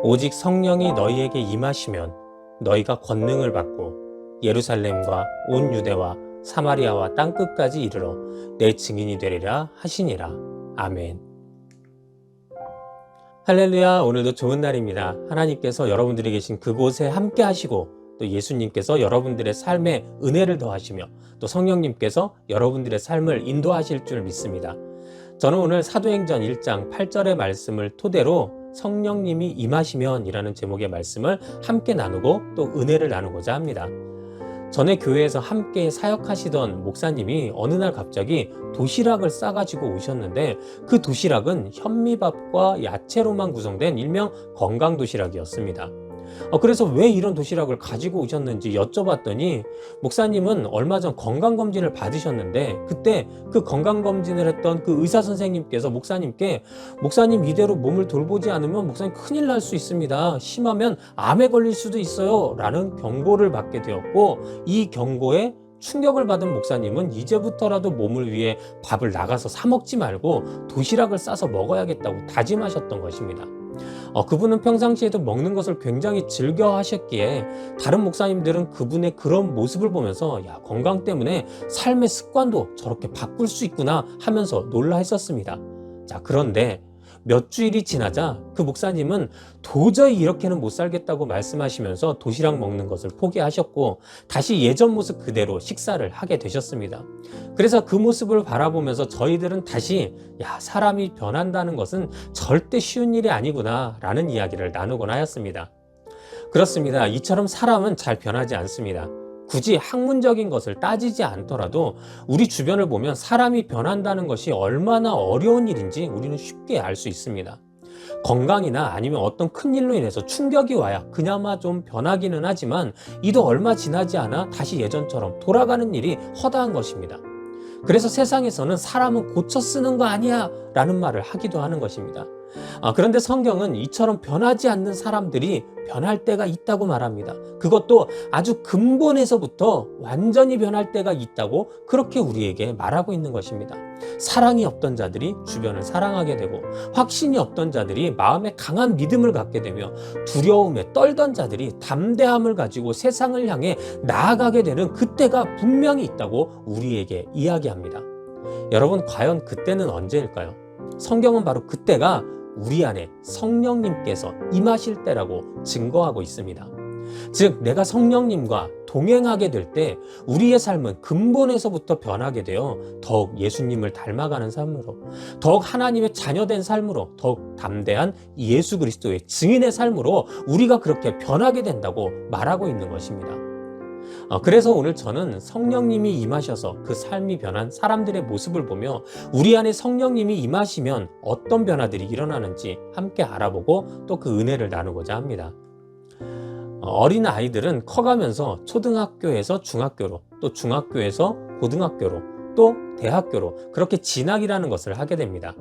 오직 성령이 너희에게 임하시면 너희가 권능을 받고 예루살렘과 온 유대와 사마리아와 땅끝까지 이르러 내 증인이 되리라 하시니라. 아멘. 할렐루야. 오늘도 좋은 날입니다. 하나님께서 여러분들이 계신 그곳에 함께 하시고 또 예수님께서 여러분들의 삶에 은혜를 더하시며 또 성령님께서 여러분들의 삶을 인도하실 줄 믿습니다. 저는 오늘 사도행전 1장 8절의 말씀을 토대로 성령님이 임하시면 이라는 제목의 말씀을 함께 나누고 또 은혜를 나누고자 합니다. 전에 교회에서 함께 사역하시던 목사님이 어느 날 갑자기 도시락을 싸가지고 오셨는데 그 도시락은 현미밥과 야채로만 구성된 일명 건강도시락이었습니다. 그래서 왜 이런 도시락을 가지고 오셨는지 여쭤봤더니 목사님은 얼마 전 건강검진을 받으셨는데 그때 그 건강검진을 했던 그 의사 선생님께서 목사님께 목사님 이대로 몸을 돌보지 않으면 목사님 큰일 날 수 있습니다. 심하면 암에 걸릴 수도 있어요. 라는 경고를 받게 되었고 이 경고에 충격을 받은 목사님은 이제부터라도 몸을 위해 밥을 나가서 사 먹지 말고 도시락을 싸서 먹어야겠다고 다짐하셨던 것입니다. 그분은 평상시에도 먹는 것을 굉장히 즐겨 하셨기에 다른 목사님들은 그분의 그런 모습을 보면서 야, 건강 때문에 삶의 습관도 저렇게 바꿀 수 있구나 하면서 놀라 했었습니다. 자, 그런데 몇 주일이 지나자 그 목사님은 도저히 이렇게는 못 살겠다고 말씀하시면서 도시락 먹는 것을 포기하셨고 다시 예전 모습 그대로 식사를 하게 되셨습니다. 그래서 그 모습을 바라보면서 저희들은 다시 사람이 변한다는 것은 절대 쉬운 일이 아니구나 라는 이야기를 나누곤 하였습니다. 그렇습니다. 이처럼 사람은 잘 변하지 않습니다. 굳이 학문적인 것을 따지지 않더라도 우리 주변을 보면 사람이 변한다는 것이 얼마나 어려운 일인지 우리는 쉽게 알 수 있습니다. 건강이나 아니면 어떤 큰 일로 인해서 충격이 와야 그나마 좀 변하기는 하지만 이도 얼마 지나지 않아 다시 예전처럼 돌아가는 일이 허다한 것입니다. 그래서 세상에서는 사람은 고쳐 쓰는 거 아니야 라는 말을 하기도 하는 것입니다. 그런데 성경은 이처럼 변하지 않는 사람들이 변할 때가 있다고 말합니다. 그것도 아주 근본에서부터 완전히 변할 때가 있다고 그렇게 우리에게 말하고 있는 것입니다. 사랑이 없던 자들이 주변을 사랑하게 되고 확신이 없던 자들이 마음에 강한 믿음을 갖게 되며 두려움에 떨던 자들이 담대함을 가지고 세상을 향해 나아가게 되는 그때가 분명히 있다고 우리에게 이야기합니다. 여러분, 과연 그때는 언제일까요? 성경은 바로 그때가 우리 안에 성령님께서 임하실 때라고 증거하고 있습니다. 즉, 내가 성령님과 동행하게 될 때 우리의 삶은 근본에서부터 변하게 되어 더욱 예수님을 닮아가는 삶으로, 더욱 하나님의 자녀된 삶으로, 더욱 담대한 예수 그리스도의 증인의 삶으로 우리가 그렇게 변하게 된다고 말하고 있는 것입니다. 그래서 오늘 저는 성령님이 임하셔서 그 삶이 변한 사람들의 모습을 보며 우리 안에 성령님이 임하시면 어떤 변화들이 일어나는지 함께 알아보고 또 그 은혜를 나누고자 합니다. 어린 아이들은 커가면서 초등학교에서 중학교로, 또 중학교에서 고등학교로, 또 대학교로 그렇게 진학이라는 것을 하게 됩니다.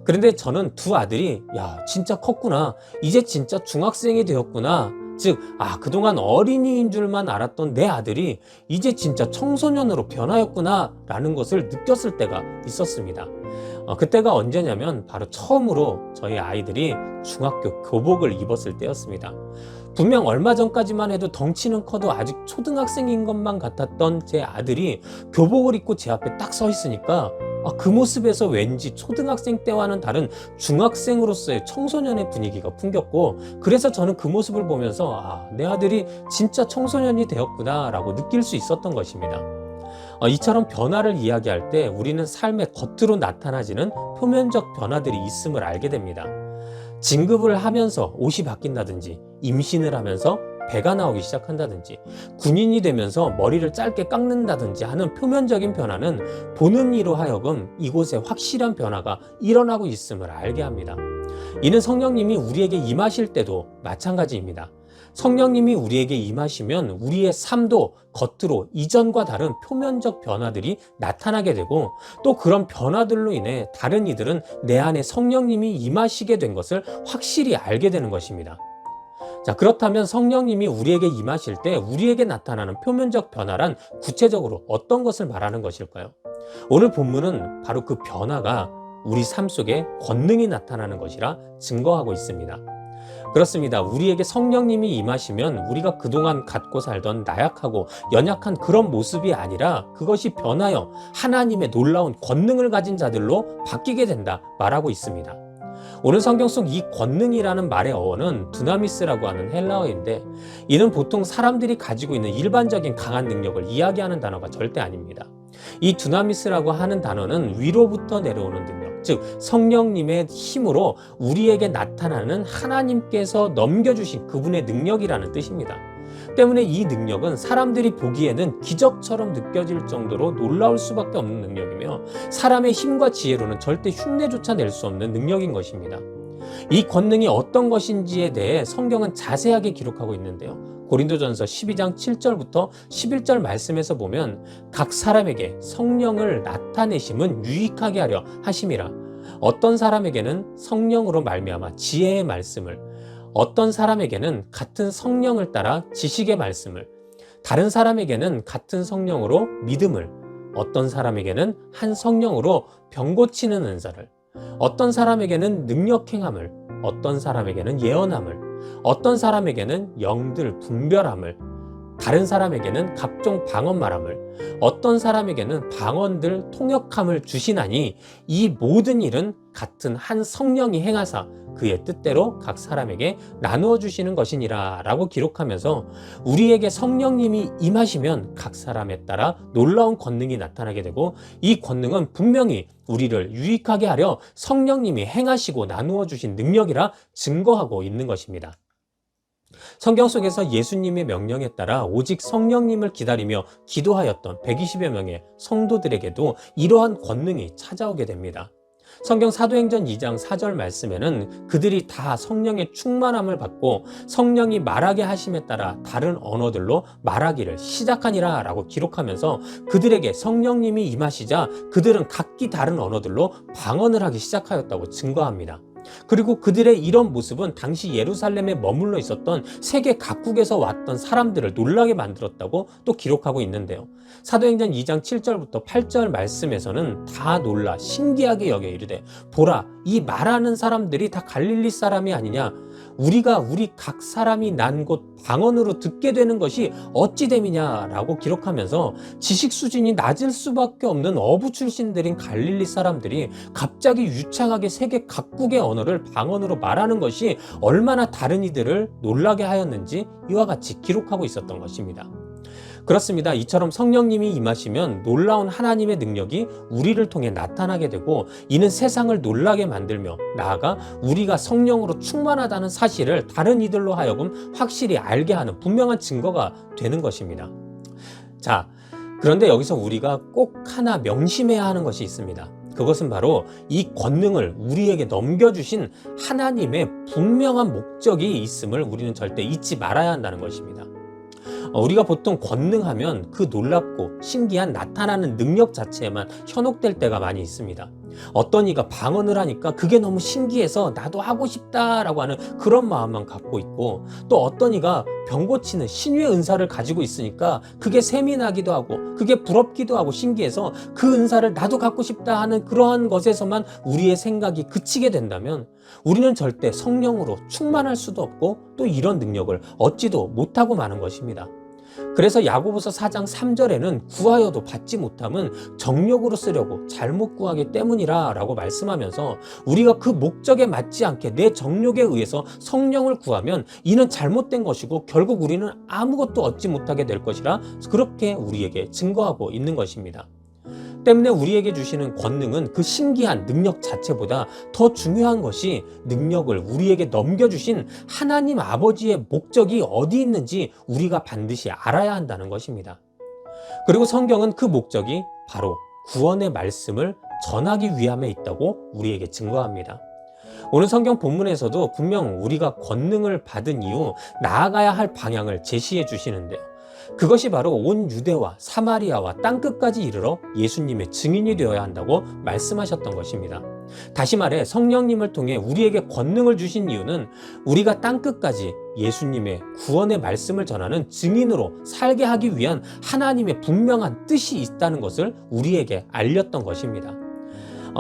그런데 저는 두 아들이 진짜 컸구나, 이제 진짜 중학생이 되었구나, 즉 그동안 어린이인 줄만 알았던 내 아들이 이제 진짜 청소년으로 변하였구나 라는 것을 느꼈을 때가 있었습니다. 그때가 언제냐면 바로 처음으로 저희 아이들이 중학교 교복을 입었을 때였습니다. 분명 얼마 전까지만 해도 덩치는 커도 아직 초등학생인 것만 같았던 제 아들이 교복을 입고 제 앞에 딱 서 있으니까 그 모습에서 왠지 초등학생 때와는 다른 중학생으로서의 청소년의 분위기가 풍겼고, 그래서 저는 그 모습을 보면서 내 아들이 진짜 청소년이 되었구나 라고 느낄 수 있었던 것입니다. 이처럼 변화를 이야기할 때 우리는 삶의 겉으로 나타나지는 표면적 변화들이 있음을 알게 됩니다. 진급을 하면서 옷이 바뀐다든지, 임신을 하면서 배가 나오기 시작한다든지, 군인이 되면서 머리를 짧게 깎는다든지 하는 표면적인 변화는 보는 이로 하여금 이곳에 확실한 변화가 일어나고 있음을 알게 합니다. 이는 성령님이 우리에게 임하실 때도 마찬가지입니다. 성령님이 우리에게 임하시면 우리의 삶도 겉으로 이전과 다른 표면적 변화들이 나타나게 되고, 또 그런 변화들로 인해 다른 이들은 내 안에 성령님이 임하시게 된 것을 확실히 알게 되는 것입니다. 자, 그렇다면 성령님이 우리에게 임하실 때 우리에게 나타나는 표면적 변화란 구체적으로 어떤 것을 말하는 것일까요? 오늘 본문은 바로 그 변화가 우리 삶 속에 권능이 나타나는 것이라 증거하고 있습니다. 그렇습니다. 우리에게 성령님이 임하시면 우리가 그동안 갖고 살던 나약하고 연약한 그런 모습이 아니라 그것이 변하여 하나님의 놀라운 권능을 가진 자들로 바뀌게 된다 말하고 있습니다. 오늘 성경 속 이 권능이라는 말의 어원은 두나미스라고 하는 헬라어인데, 이는 보통 사람들이 가지고 있는 일반적인 강한 능력을 이야기하는 단어가 절대 아닙니다. 이 두나미스라고 하는 단어는 위로부터 내려오는 능력, 즉 성령님의 힘으로 우리에게 나타나는 하나님께서 넘겨주신 그분의 능력이라는 뜻입니다. 때문에 이 능력은 사람들이 보기에는 기적처럼 느껴질 정도로 놀라울 수밖에 없는 능력이며, 사람의 힘과 지혜로는 절대 흉내조차 낼 수 없는 능력인 것입니다. 이 권능이 어떤 것인지에 대해 성경은 자세하게 기록하고 있는데요. 고린도전서 12장 7절부터 11절 말씀에서 보면, 각 사람에게 성령을 나타내심은 유익하게 하려 하심이라. 어떤 사람에게는 성령으로 말미암아 지혜의 말씀을, 어떤 사람에게는 같은 성령을 따라 지식의 말씀을, 다른 사람에게는 같은 성령으로 믿음을, 어떤 사람에게는 한 성령으로 병 고치는 은사를, 어떤 사람에게는 능력 행함을, 어떤 사람에게는 예언함을, 어떤 사람에게는 영들 분별함을, 다른 사람에게는 각종 방언 말함을, 어떤 사람에게는 방언들 통역함을 주시나니 이 모든 일은 같은 한 성령이 행하사 그의 뜻대로 각 사람에게 나누어 주시는 것이니라 라고 기록하면서, 우리에게 성령님이 임하시면 각 사람에 따라 놀라운 권능이 나타나게 되고, 이 권능은 분명히 우리를 유익하게 하려 성령님이 행하시고 나누어 주신 능력이라 증거하고 있는 것입니다. 성경 속에서 예수님의 명령에 따라 오직 성령님을 기다리며 기도하였던 120여 명의 성도들에게도 이러한 권능이 찾아오게 됩니다. 성경 사도행전 2장 4절 말씀에는 그들이 다 성령의 충만함을 받고 성령이 말하게 하심에 따라 다른 언어들로 말하기를 시작하니라 라고 기록하면서, 그들에게 성령님이 임하시자 그들은 각기 다른 언어들로 방언을 하기 시작하였다고 증거합니다. 그리고 그들의 이런 모습은 당시 예루살렘에 머물러 있었던 세계 각국에서 왔던 사람들을 놀라게 만들었다고 또 기록하고 있는데요. 사도행전 2장 7절부터 8절 말씀에서는 다 놀라 신기하게 여겨 이르되, 보라, 이 말하는 사람들이 다 갈릴리 사람이 아니냐? 우리가 우리 각 사람이 난 곳 방언으로 듣게 되는 것이 어찌 됨이냐라고 기록하면서, 지식 수준이 낮을 수밖에 없는 어부 출신들인 갈릴리 사람들이 갑자기 유창하게 세계 각국의 언어를 방언으로 말하는 것이 얼마나 다른 이들을 놀라게 하였는지 이와 같이 기록하고 있었던 것입니다. 그렇습니다. 이처럼 성령님이 임하시면 놀라운 하나님의 능력이 우리를 통해 나타나게 되고, 이는 세상을 놀라게 만들며 나아가 우리가 성령으로 충만하다는 사실을 다른 이들로 하여금 확실히 알게 하는 분명한 증거가 되는 것입니다. 자, 그런데 여기서 우리가 꼭 하나 명심해야 하는 것이 있습니다. 그것은 바로 이 권능을 우리에게 넘겨주신 하나님의 분명한 목적이 있음을 우리는 절대 잊지 말아야 한다는 것입니다. 우리가 보통 권능하면 그 놀랍고 신기한 나타나는 능력 자체에만 현혹될 때가 많이 있습니다. 어떤 이가 방언을 하니까 그게 너무 신기해서 나도 하고 싶다라고 하는 그런 마음만 갖고 있고, 또 어떤 이가 병 고치는 신유의 은사를 가지고 있으니까 그게 셈이 나기도 하고 그게 부럽기도 하고 신기해서 그 은사를 나도 갖고 싶다 하는 그러한 것에서만 우리의 생각이 그치게 된다면, 우리는 절대 성령으로 충만할 수도 없고 또 이런 능력을 얻지도 못하고 마는 것입니다. 그래서 야고보서 4장 3절에는 구하여도 받지 못함은 정욕으로 쓰려고 잘못 구하기 때문이라 라고 말씀하면서, 우리가 그 목적에 맞지 않게 내 정욕에 의해서 성령을 구하면 이는 잘못된 것이고 결국 우리는 아무것도 얻지 못하게 될 것이라 그렇게 우리에게 증거하고 있는 것입니다. 때문에 우리에게 주시는 권능은 그 신기한 능력 자체보다 더 중요한 것이, 능력을 우리에게 넘겨주신 하나님 아버지의 목적이 어디 있는지 우리가 반드시 알아야 한다는 것입니다. 그리고 성경은 그 목적이 바로 구원의 말씀을 전하기 위함에 있다고 우리에게 증거합니다. 오늘 성경 본문에서도 분명 우리가 권능을 받은 이후 나아가야 할 방향을 제시해 주시는데요. 그것이 바로 온 유대와 사마리아와 땅끝까지 이르러 예수님의 증인이 되어야 한다고 말씀하셨던 것입니다. 다시 말해 성령님을 통해 우리에게 권능을 주신 이유는 우리가 땅끝까지 예수님의 구원의 말씀을 전하는 증인으로 살게 하기 위한 하나님의 분명한 뜻이 있다는 것을 우리에게 알렸던 것입니다.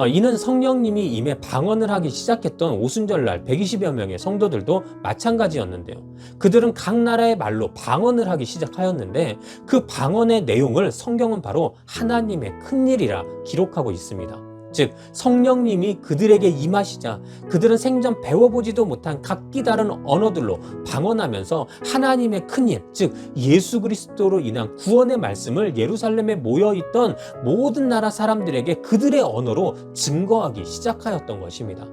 이는 성령님이 임해 방언을 하기 시작했던 오순절날 120여 명의 성도들도 마찬가지였는데요. 그들은 각 나라의 말로 방언을 하기 시작하였는데 그 방언의 내용을 성경은 바로 하나님의 큰일이라 기록하고 있습니다. 즉 성령님이 그들에게 임하시자 그들은 생전 배워보지도 못한 각기 다른 언어들로 방언하면서 하나님의 큰일, 즉 예수 그리스도로 인한 구원의 말씀을 예루살렘에 모여있던 모든 나라 사람들에게 그들의 언어로 증거하기 시작하였던 것입니다.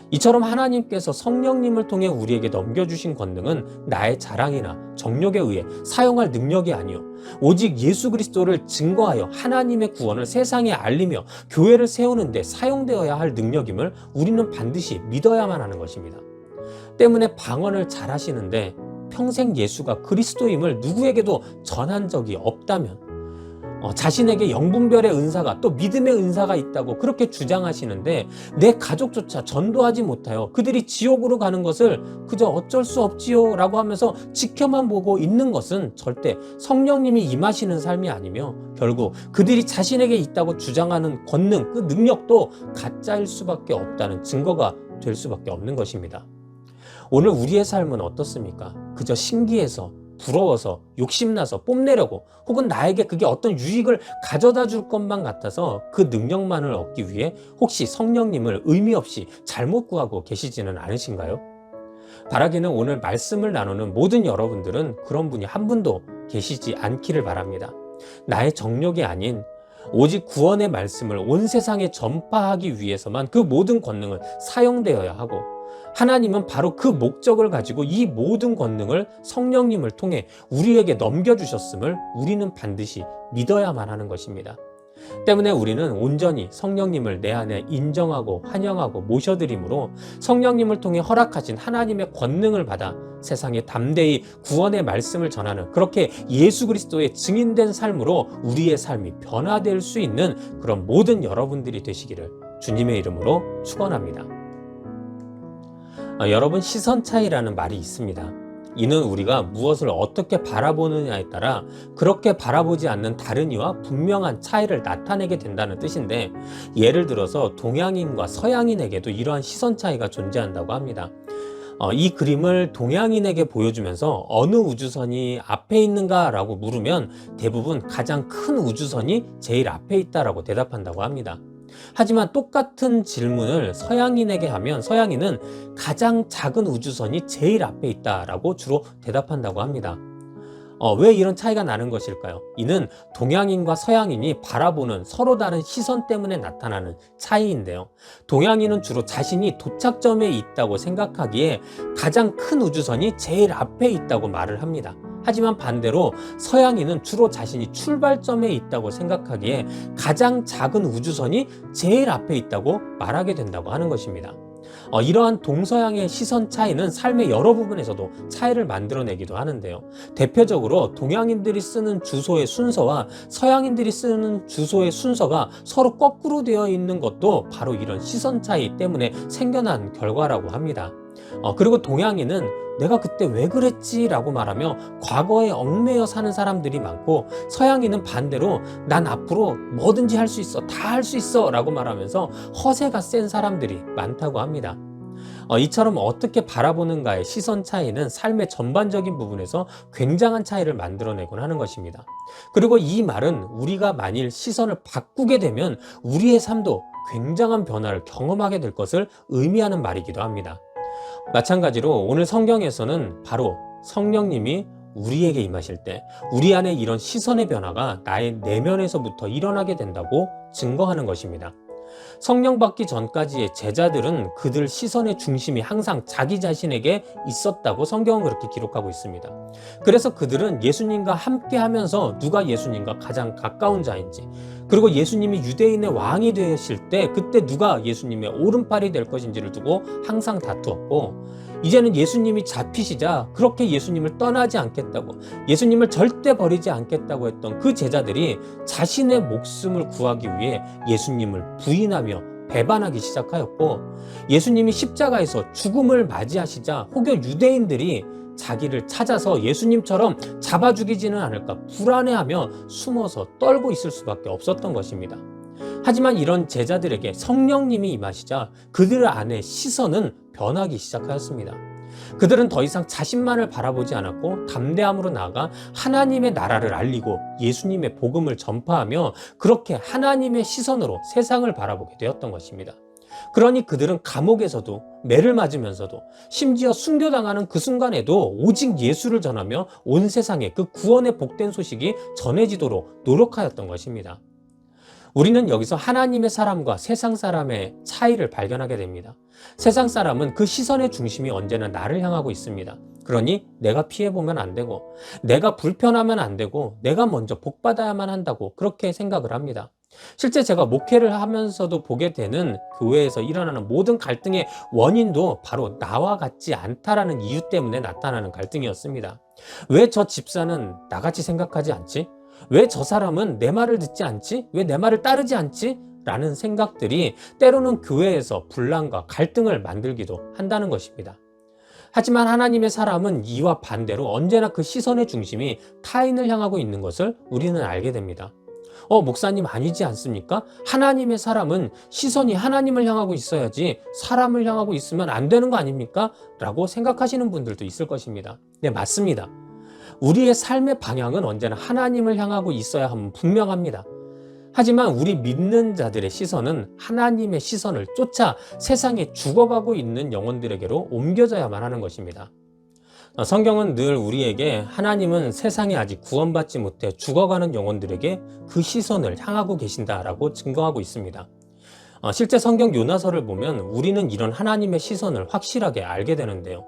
이처럼 하나님께서 성령님을 통해 우리에게 넘겨주신 권능은 나의 자랑이나 정욕에 의해 사용할 능력이 아니요 오직 예수 그리스도를 증거하여 하나님의 구원을 세상에 알리며 교회를 세우는 데 사용되어야 할 능력임을 우리는 반드시 믿어야만 하는 것입니다. 때문에 방언을 잘 하시는데 평생 예수가 그리스도임을 누구에게도 전한 적이 없다면 자신에게 영분별의 은사가 또 믿음의 은사가 있다고 그렇게 주장하시는데 내 가족조차 전도하지 못하여 그들이 지옥으로 가는 것을 그저 어쩔 수 없지요 라고 하면서 지켜만 보고 있는 것은 절대 성령님이 임하시는 삶이 아니며 결국 그들이 자신에게 있다고 주장하는 권능, 그 능력도 가짜일 수밖에 없다는 증거가 될 수밖에 없는 것입니다. 오늘 우리의 삶은 어떻습니까? 그저 신기해서 부러워서 욕심나서 뽐내려고 혹은 나에게 그게 어떤 유익을 가져다 줄 것만 같아서 그 능력만을 얻기 위해 혹시 성령님을 의미 없이 잘못 구하고 계시지는 않으신가요? 바라기는 오늘 말씀을 나누는 모든 여러분들은 그런 분이 한 분도 계시지 않기를 바랍니다. 나의 정욕이 아닌 오직 구원의 말씀을 온 세상에 전파하기 위해서만 그 모든 권능을 사용되어야 하고 하나님은 바로 그 목적을 가지고 이 모든 권능을 성령님을 통해 우리에게 넘겨주셨음을 우리는 반드시 믿어야만 하는 것입니다. 때문에 우리는 온전히 성령님을 내 안에 인정하고 환영하고 모셔드림으로 성령님을 통해 허락하신 하나님의 권능을 받아 세상에 담대히 구원의 말씀을 전하는 그렇게 예수 그리스도의 증인된 삶으로 우리의 삶이 변화될 수 있는 그런 모든 여러분들이 되시기를 주님의 이름으로 축원합니다. 여러분, 시선 차이라는 말이 있습니다. 이는 우리가 무엇을 어떻게 바라보느냐에 따라 그렇게 바라보지 않는 다른 이와 분명한 차이를 나타내게 된다는 뜻인데, 예를 들어서 동양인과 서양인에게도 이러한 시선 차이가 존재한다고 합니다. 이 그림을 동양인에게 보여주면서 어느 우주선이 앞에 있는가 라고 물으면 대부분 가장 큰 우주선이 제일 앞에 있다라고 대답한다고 합니다. 하지만 똑같은 질문을 서양인에게 하면 서양인은 가장 작은 우주선이 제일 앞에 있다라고 주로 대답한다고 합니다. 왜 이런 차이가 나는 것일까요? 이는 동양인과 서양인이 바라보는 서로 다른 시선 때문에 나타나는 차이인데요. 동양인은 주로 자신이 도착점에 있다고 생각하기에 가장 큰 우주선이 제일 앞에 있다고 말을 합니다. 하지만 반대로 서양인은 주로 자신이 출발점에 있다고 생각하기에 가장 작은 우주선이 제일 앞에 있다고 말하게 된다고 하는 것입니다. 이러한 동서양의 시선 차이는 삶의 여러 부분에서도 차이를 만들어내기도 하는데요. 대표적으로 동양인들이 쓰는 주소의 순서와 서양인들이 쓰는 주소의 순서가 서로 거꾸로 되어 있는 것도 바로 이런 시선 차이 때문에 생겨난 결과라고 합니다. 그리고 동양인은 내가 그때 왜 그랬지? 라고 말하며 과거에 얽매여 사는 사람들이 많고, 서양인은 반대로 난 앞으로 뭐든지 할 수 있어, 다 할 수 있어 라고 말하면서 허세가 센 사람들이 많다고 합니다. 이처럼 어떻게 바라보는가의 시선 차이는 삶의 전반적인 부분에서 굉장한 차이를 만들어내곤 하는 것입니다. 그리고 이 말은 우리가 만일 시선을 바꾸게 되면 우리의 삶도 굉장한 변화를 경험하게 될 것을 의미하는 말이기도 합니다. 마찬가지로 오늘 성경에서는 바로 성령님이 우리에게 임하실 때 우리 안에 이런 시선의 변화가 나의 내면에서부터 일어나게 된다고 증거하는 것입니다. 성령 받기 전까지의 제자들은 그들 시선의 중심이 항상 자기 자신에게 있었다고 성경은 그렇게 기록하고 있습니다. 그래서 그들은 예수님과 함께 하면서 누가 예수님과 가장 가까운 자인지, 그리고 예수님이 유대인의 왕이 되실 때 그때 누가 예수님의 오른팔이 될 것인지를 두고 항상 다투었고, 이제는 예수님이 잡히시자 그렇게 예수님을 떠나지 않겠다고, 예수님을 절대 버리지 않겠다고 했던 그 제자들이 자신의 목숨을 구하기 위해 예수님을 부인하며 배반하기 시작하였고, 예수님이 십자가에서 죽음을 맞이하시자 혹여 유대인들이 자기를 찾아서 예수님처럼 잡아 죽이지는 않을까 불안해하며 숨어서 떨고 있을 수밖에 없었던 것입니다. 하지만 이런 제자들에게 성령님이 임하시자 그들 안의 시선은 변하기 시작하였습니다. 그들은 더 이상 자신만을 바라보지 않았고 담대함으로 나아가 하나님의 나라를 알리고 예수님의 복음을 전파하며 그렇게 하나님의 시선으로 세상을 바라보게 되었던 것입니다. 그러니 그들은 감옥에서도 매를 맞으면서도 심지어 순교당하는 그 순간에도 오직 예수를 전하며 온 세상에 그 구원의 복된 소식이 전해지도록 노력하였던 것입니다. 우리는 여기서 하나님의 사람과 세상 사람의 차이를 발견하게 됩니다. 세상 사람은 그 시선의 중심이 언제나 나를 향하고 있습니다. 그러니 내가 피해보면 안 되고, 내가 불편하면 안 되고, 내가 먼저 복받아야만 한다고 그렇게 생각을 합니다. 실제 제가 목회를 하면서도 보게 되는 교회에서 일어나는 모든 갈등의 원인도 바로 나와 같지 않다라는 이유 때문에 나타나는 갈등이었습니다. 왜 저 집사는 나같이 생각하지 않지? 왜 저 사람은 내 말을 듣지 않지? 왜 내 말을 따르지 않지? 라는 생각들이 때로는 교회에서 분란과 갈등을 만들기도 한다는 것입니다. 하지만 하나님의 사람은 이와 반대로 언제나 그 시선의 중심이 타인을 향하고 있는 것을 우리는 알게 됩니다. 목사님 아니지 않습니까? 하나님의 사람은 시선이 하나님을 향하고 있어야지 사람을 향하고 있으면 안 되는 거 아닙니까? 라고 생각하시는 분들도 있을 것입니다. 네, 맞습니다. 우리의 삶의 방향은 언제나 하나님을 향하고 있어야 함은 분명합니다. 하지만 우리 믿는 자들의 시선은 하나님의 시선을 쫓아 세상에 죽어가고 있는 영혼들에게로 옮겨져야만 하는 것입니다. 성경은 늘 우리에게 하나님은 세상에 아직 구원받지 못해 죽어가는 영혼들에게 그 시선을 향하고 계신다라고 증거하고 있습니다. 실제 성경 요나서를 보면 우리는 이런 하나님의 시선을 확실하게 알게 되는데요.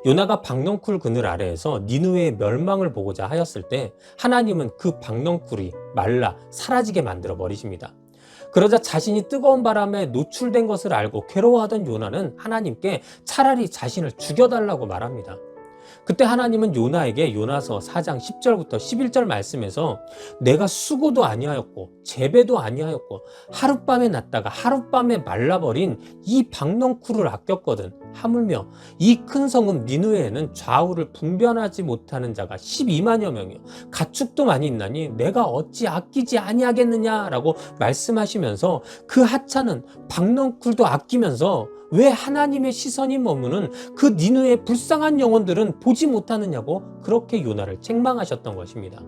요나가 박넝쿨 그늘 아래에서 니느웨의 멸망을 보고자 하였을 때 하나님은 그 박넝쿨이 말라 사라지게 만들어 버리십니다. 그러자 자신이 뜨거운 바람에 노출된 것을 알고 괴로워하던 요나는 하나님께 차라리 자신을 죽여달라고 말합니다. 그때 하나님은 요나에게 요나서 4장 10절부터 11절 말씀에서 내가 수고도 아니하였고 재배도 아니하였고 하룻밤에 났다가 하룻밤에 말라버린 이 박넝쿨을 아꼈거든. 하물며 이 큰 성읍 니느웨에는 좌우를 분변하지 못하는 자가 12만여 명이요 가축도 많이 있나니 내가 어찌 아끼지 아니하겠느냐라고 말씀하시면서 그 하찮은 박넝쿨도 아끼면서 왜 하나님의 시선이 머무는 그 니느웨의 불쌍한 영혼들은 보지 못하느냐고 그렇게 요나를 책망하셨던 것입니다.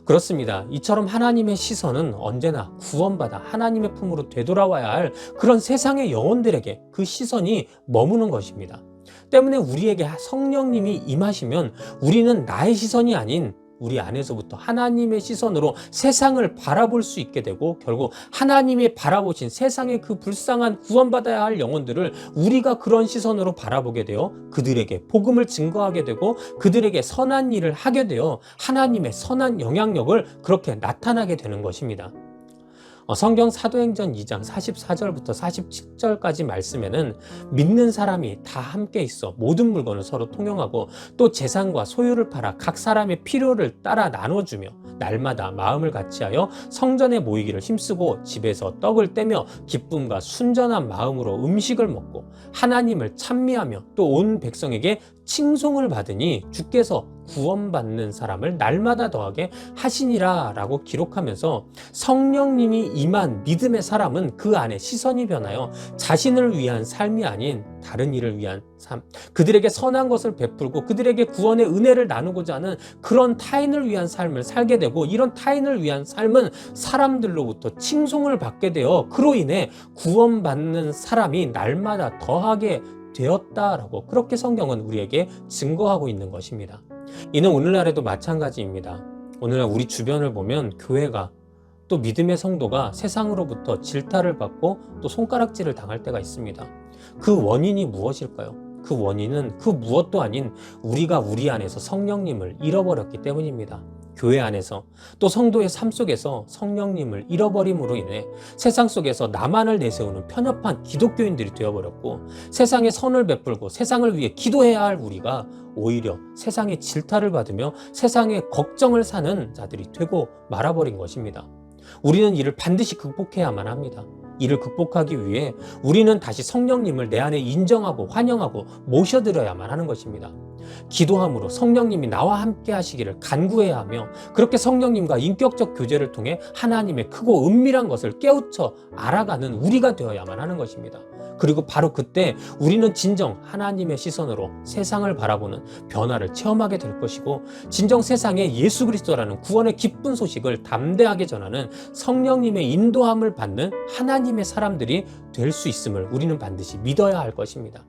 그렇습니다. 이처럼 하나님의 시선은 언제나 구원받아 하나님의 품으로 되돌아와야 할 그런 세상의 영혼들에게 그 시선이 머무는 것입니다. 때문에 우리에게 성령님이 임하시면 우리는 나의 시선이 아닌 우리 안에서부터 하나님의 시선으로 세상을 바라볼 수 있게 되고 결국 하나님이 바라보신 세상의 그 불쌍한 구원받아야 할 영혼들을 우리가 그런 시선으로 바라보게 되어 그들에게 복음을 증거하게 되고 그들에게 선한 일을 하게 되어 하나님의 선한 영향력을 그렇게 나타나게 되는 것입니다. 성경 사도행전 2장 44절부터 47절까지 말씀에는 믿는 사람이 다 함께 있어 모든 물건을 서로 통용하고 또 재산과 소유를 팔아 각 사람의 필요를 따라 나눠주며 날마다 마음을 같이하여 성전에 모이기를 힘쓰고 집에서 떡을 떼며 기쁨과 순전한 마음으로 음식을 먹고 하나님을 찬미하며 또 온 백성에게 칭송을 받으니 주께서 구원받는 사람을 날마다 더하게 하시니라 라고 기록하면서 성령님이 임한 믿음의 사람은 그 안에 시선이 변하여 자신을 위한 삶이 아닌 다른 이를 위한 삶, 그들에게 선한 것을 베풀고 그들에게 구원의 은혜를 나누고자 하는 그런 타인을 위한 삶을 살게 되고 이런 타인을 위한 삶은 사람들로부터 칭송을 받게 되어 그로 인해 구원받는 사람이 날마다 더하게 되었다라고 그렇게 성경은 우리에게 증거하고 있는 것입니다. 이는 오늘날에도 마찬가지입니다. 오늘날 우리 주변을 보면 교회가 또 믿음의 성도가 세상으로부터 질타를 받고 또 손가락질을 당할 때가 있습니다. 그 원인이 무엇일까요? 그 원인은 그 무엇도 아닌 우리가 우리 안에서 성령님을 잃어버렸기 때문입니다. 교회 안에서 또 성도의 삶 속에서 성령님을 잃어버림으로 인해 세상 속에서 나만을 내세우는 편협한 기독교인들이 되어버렸고 세상에 선을 베풀고 세상을 위해 기도해야 할 우리가 오히려 세상의 질타를 받으며 세상의 걱정을 사는 자들이 되고 말아버린 것입니다. 우리는 이를 반드시 극복해야만 합니다. 이를 극복하기 위해 우리는 다시 성령님을 내 안에 인정하고 환영하고 모셔드려야만 하는 것입니다. 기도함으로 성령님이 나와 함께 하시기를 간구해야 하며, 그렇게 성령님과 인격적 교제를 통해 하나님의 크고 은밀한 것을 깨우쳐 알아가는 우리가 되어야만 하는 것입니다. 그리고 바로 그때 우리는 진정 하나님의 시선으로 세상을 바라보는 변화를 체험하게 될 것이고, 진정 세상에 예수 그리스도라는 구원의 기쁜 소식을 담대하게 전하는 성령님의 인도함을 받는 하나님의 사람들이 될 수 있음을 우리는 반드시 믿어야 할 것입니다.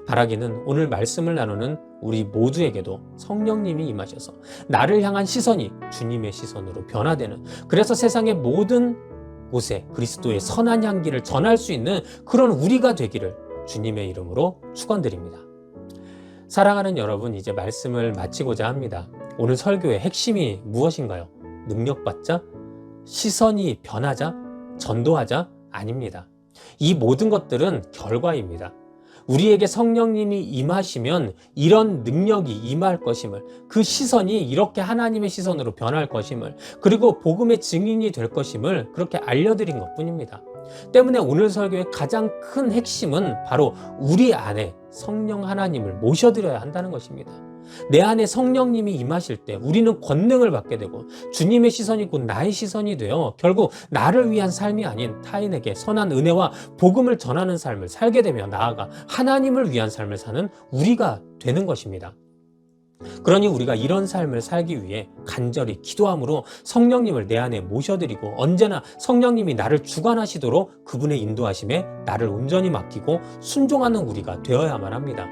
바라기는 오늘 말씀을 나누는 우리 모두에게도 성령님이 임하셔서 나를 향한 시선이 주님의 시선으로 변화되는, 그래서 세상의 모든 곳에 그리스도의 선한 향기를 전할 수 있는 그런 우리가 되기를 주님의 이름으로 축원드립니다. 사랑하는 여러분, 이제 말씀을 마치고자 합니다. 오늘 설교의 핵심이 무엇인가요? 능력받자? 시선이 변하자? 전도하자? 아닙니다. 이 모든 것들은 결과입니다. 우리에게 성령님이 임하시면 이런 능력이 임할 것임을, 그 시선이 이렇게 하나님의 시선으로 변할 것임을, 그리고 복음의 증인이 될 것임을 그렇게 알려드린 것뿐입니다. 때문에 오늘 설교의 가장 큰 핵심은 바로 우리 안에 성령 하나님을 모셔드려야 한다는 것입니다. 내 안에 성령님이 임하실 때 우리는 권능을 받게 되고, 주님의 시선이 곧 나의 시선이 되어 결국 나를 위한 삶이 아닌 타인에게 선한 은혜와 복음을 전하는 삶을 살게 되며, 나아가 하나님을 위한 삶을 사는 우리가 되는 것입니다. 그러니 우리가 이런 삶을 살기 위해 간절히 기도함으로 성령님을 내 안에 모셔드리고, 언제나 성령님이 나를 주관하시도록 그분의 인도하심에 나를 온전히 맡기고 순종하는 우리가 되어야만 합니다.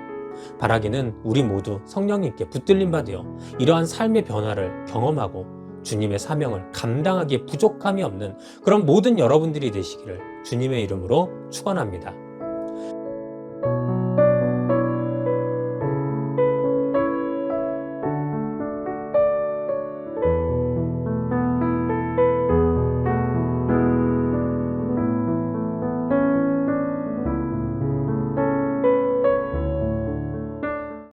바라기는 우리 모두 성령님께 붙들림 바 되어 이러한 삶의 변화를 경험하고 주님의 사명을 감당하기에 부족함이 없는 그런 모든 여러분들이 되시기를 주님의 이름으로 축원합니다.